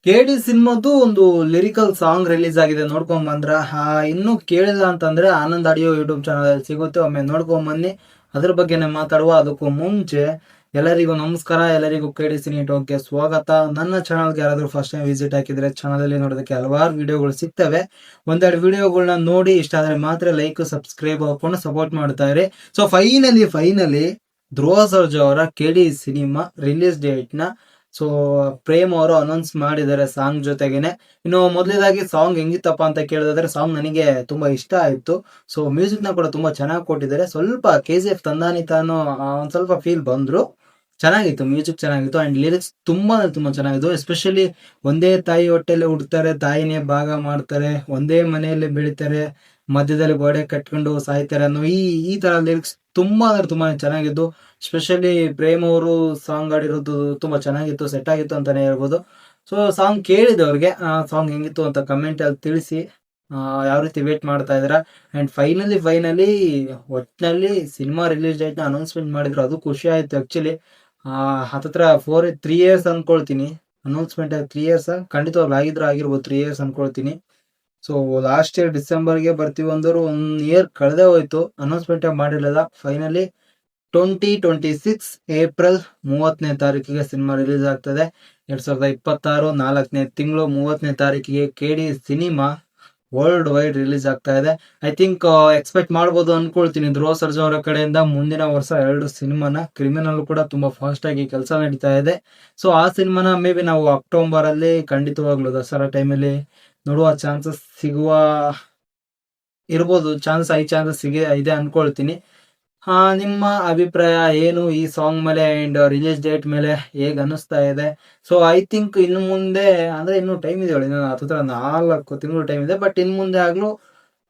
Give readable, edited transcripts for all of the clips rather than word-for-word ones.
ಕೆಡಿ ಸಿನಿಮಾದು ಒಂದು lyrical song release ಆಗಿದೆ, ನೋಡ್ಕೊಂಡ್ ಬಂದ್ರ? ಇನ್ನು ಕೇಳಿಲ್ಲ ಅಂತಂದ್ರೆ ಆನಂದ್ ಆಡಿಯೋ ಯೂಟ್ಯೂಬ್ ಚಾನಲ್ ಸಿಗುತ್ತೆ, ಒಮ್ಮೆ ನೋಡ್ಕೊಂಡ್ ಬನ್ನಿ. ಅದ್ರ ಬಗ್ಗೆನೇ ಮಾತಾಡುವ. ಅದಕ್ಕೂ ಮುಂಚೆ ಎಲ್ಲರಿಗೂ ನಮಸ್ಕಾರ, ಎಲ್ಲರಿಗೂ ಕೆಡಿ ಸಿನಿ ಟಾಕ್ಗೆ ಸ್ವಾಗತ. ನನ್ನ ಚಾನಲ್ಗೆ ಯಾರಾದ್ರೂ ಫಸ್ಟ್ ಟೈಮ್ ವಿಸಿಟ್ ಹಾಕಿದ್ರೆ ಚಾನಲ್ ಅಲ್ಲಿ ನೋಡೋದಕ್ಕೆ ಹಲವಾರು ವಿಡಿಯೋಗಳು ಸಿಗ್ತವೆ. ಒಂದೆರಡು ವಿಡಿಯೋಗಳನ್ನ ನೋಡಿ ಇಷ್ಟ ಆದ್ರೆ ಮಾತ್ರ ಲೈಕ್ ಸಬ್ಸ್ಕ್ರೈಬ್ ಹಾಕೊಂಡು ಸಪೋರ್ಟ್ ಮಾಡ್ತಾ ಇರಿ. ಸೊ ಫೈನಲಿ ಧ್ರುವ ಸರ್ಜಾ ಅವರ ಕೆಡಿ ಸಿನಿಮಾ ರಿಲೀಸ್ ಡೇಟ್ ನ ಸೊ ಪ್ರೇಮ್ ಅವರು ಅನೌನ್ಸ್ ಮಾಡಿದ್ದಾರೆ ಸಾಂಗ್ ಜೊತೆಗೇನೆ. ಇನ್ನು ಮೊದಲೇದಾಗಿ ಸಾಂಗ್ ಹೆಂಗಿತ್ತಪ್ಪ ಅಂತ ಕೇಳಿದ್ರೆ, ಸಾಂಗ್ ನನಗೆ ತುಂಬಾ ಇಷ್ಟ ಆಯ್ತು. ಸೊ ಮ್ಯೂಸಿಕ್ ನ ಕೂಡ ತುಂಬಾ ಚೆನ್ನಾಗಿ ಕೊಟ್ಟಿದ್ದಾರೆ. ಸ್ವಲ್ಪ KGF ತಂದಾನಿತಾನು ಒಂದ್ ಸ್ವಲ್ಪ ಫೀಲ್ ಬಂದ್ರು. ಚೆನ್ನಾಗಿತ್ತು, ಮ್ಯೂಸಿಕ್ ಚೆನ್ನಾಗಿತ್ತು ಅಂಡ್ ಲಿರಿಕ್ಸ್ ತುಂಬಾ ಚೆನ್ನಾಗಿತ್ತು. ಎಸ್ಪೆಷಲಿ ಒಂದೇ ತಾಯಿ ಹೊಟ್ಟೆಯಲ್ಲಿ ಹುಡ್ತಾರೆ, ತಾಯಿನೇ ಭಾಗ ಮಾಡ್ತಾರೆ, ಒಂದೇ ಮನೆಯಲ್ಲಿ ಬೆಳಿತಾರೆ, ಮಧ್ಯದಲ್ಲಿ ಗೋಡೆ ಕಟ್ಕೊಂಡು ಸಾಯ್ತಾರೆ ಅನ್ನೋ ಈ ತರ ಲಿರಿಕ್ಸ್ ತುಂಬಾ ಚೆನ್ನಾಗಿದ್ದು. ಸ್ಪೆಷಲಿ ಪ್ರೇಮ್ ಅವರು ಸಾಂಗ್ ಆಡಿರೋದು ತುಂಬಾ ಚೆನ್ನಾಗಿತ್ತು, ಸೆಟ್ ಆಗಿತ್ತು ಅಂತಾನೆ ಹೇಳ್ಬೋದು. ಸೊ ಸಾಂಗ್ ಕೇಳಿದವ್ರಿಗೆ ಸಾಂಗ್ ಹೆಂಗಿತ್ತು ಅಂತ ಕಮೆಂಟ್ ಅಲ್ಲಿ ತಿಳಿಸಿ. ಯಾವ ರೀತಿ ವೇಟ್ ಮಾಡ್ತಾ ಇದ್ದೀರಾ? ಅಂಡ್ ಫೈನಲಿ ಒಟ್ಟಿನಲ್ಲಿ ಸಿನಿಮಾ ರಿಲೀಸ್ ಡೇಟ್ ನ ಅನೌನ್ಸ್ಮೆಂಟ್ ಮಾಡಿದ್ರು, ಅದು ಖುಷಿ ಆಯ್ತು ಆಕ್ಚುಲಿ. ಹತ್ತತ್ರ 3 ಇಯರ್ಸ್ ಅನ್ಕೊಳ್ತೀನಿ. ಅನೌನ್ಸ್ಮೆಂಟ್ 3 ಇಯರ್ಸ್ ಖಂಡಿತವಾಗ್ಲು ಆಗಿರ್ಬೋದು, 3 ಇಯರ್ಸ್ ಅನ್ಕೊಳ್ತೀನಿ. ಸೊ ಲಾಸ್ಟ್ ಇಯರ್ ಡಿಸೆಂಬರ್ಗೆ ಬರ್ತೀವಿ ಅಂದರು, 1 ಇಯರ್ ಕಳೆದೇ ಹೋಯ್ತು, ಅನೌನ್ಸ್ಮೆಂಟ್ ಮಾಡಿರಲಿಲ್ಲ. ಫೈನಲಿ 2026 ಏಪ್ರಿಲ್ 30ನೇ ತಾರೀಕಿಗೆ ಸಿನಿಮಾ ರಿಲೀಸ್ ಆಗ್ತದೆ. 2026 4ನೇ ತಿಂಗಳು 30ನೇ ತಾರೀಕಿಗೆ ಕೆಡಿ ಸಿನಿಮಾ ವರ್ಲ್ಡ್ ವೈಡ್ ರಿಲೀಸ್ ಆಗ್ತಾ ಇದೆ. ಐ ಥಿಂಕ್ ಎಕ್ಸ್ಪೆಕ್ಟ್ ಮಾಡ್ಬೋದು ಅನ್ಕೊಳ್ತೀನಿ ಧ್ರುವ ಸರ್ಜಾ ಅವರ ಕಡೆಯಿಂದ ಮುಂದಿನ ವರ್ಷ 2 ಸಿನಿಮಾನ. ಕ್ರಿಮಿನಲ್ ಕೂಡ ತುಂಬಾ ಫಾಸ್ಟ್ ಆಗಿ ಕೆಲಸ ನಡೀತಾ ಇದೆ. ಸೊ ಆ ಸಿನಿಮಾನ ಮೇ ಬಿ ನಾವು ಅಕ್ಟೋಬರ್ ಅಲ್ಲಿ ಖಂಡಿತವಾಗ್ಲು ದಸರಾ ಟೈಮಲ್ಲಿ ನೋಡುವ ಚಾನ್ಸಸ್ ಇರ್ಬೋದು. ಹೈ ಚಾನ್ಸಸ್ ಇದೆ ಅನ್ಕೊಳ್ತೀನಿ. ನಿಮ್ಮ ಅಭಿಪ್ರಾಯ ಏನು ಈ ಸಾಂಗ್ ಮೇಲೆ ಅಂಡ್ ರಿಲೀಸ್ ಡೇಟ್ ಮೇಲೆ ಹೇಗ್ ಅನಿಸ್ತಾ ಇದೆ? ಸೊ ಐ ಥಿಂಕ್ ಇನ್ನು ಮುಂದೆ ಅಂದ್ರೆ ಇನ್ನು ಟೈಮ್ ಇದೆ, ಇನ್ನು ಹತ್ರ 4 ತಿಂಗಳು ಟೈಮ್ ಇದೆ. ಬಟ್ ಇನ್ ಮುಂದೆ ಆಗ್ಲೂ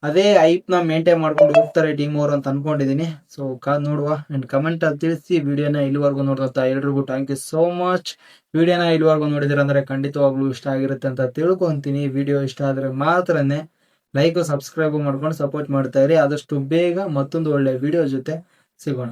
ಅದೇ ಐಪ್ ನ ಮೇಂಟೈನ್ ಮಾಡ್ಕೊಂಡು ಹೋಗ್ತಾರೆ ಟೀಮ್ ಅವರು ಅಂತ ಅನ್ಕೊಂಡಿದೀನಿ. ಸೊ ಕಾದ್ ನೋಡುವ ಅಂಡ್ ಕಮೆಂಟ್ ಅಲ್ಲಿ ತಿಳಿಸಿ. ವಿಡಿಯೋನ ಇಲ್ಲಿವರೆಗೂ ನೋಡಿದಂತ ಎಲ್ರಿಗೂ ಥ್ಯಾಂಕ್ ಯು ಸೋ ಮಚ್. ವಿಡಿಯೋನ ಇಲ್ಲಿವರೆಗೂ ನೋಡಿದಿರ ಅಂದ್ರೆ ಖಂಡಿತವಾಗ್ಲೂ ಇಷ್ಟ ಆಗಿರುತ್ತೆ ಅಂತ ತಿಳ್ಕೊಂತೀನಿ. ವಿಡಿಯೋ ಇಷ್ಟ ಆದ್ರೆ ಮಾತ್ರನೇ ಲೈಕ್ ಸಬ್ಸ್ಕ್ರೈಬ್ ಮಾಡ್ಕೊಂಡು ಸಪೋರ್ಟ್ ಮಾಡ್ತಾ ಇರಿ. ಆದಷ್ಟು ಬೇಗ ಮತ್ತೊಂದು ಒಳ್ಳೆ ವಿಡಿಯೋ ಜೊತೆ ಸಿಗೋಣ.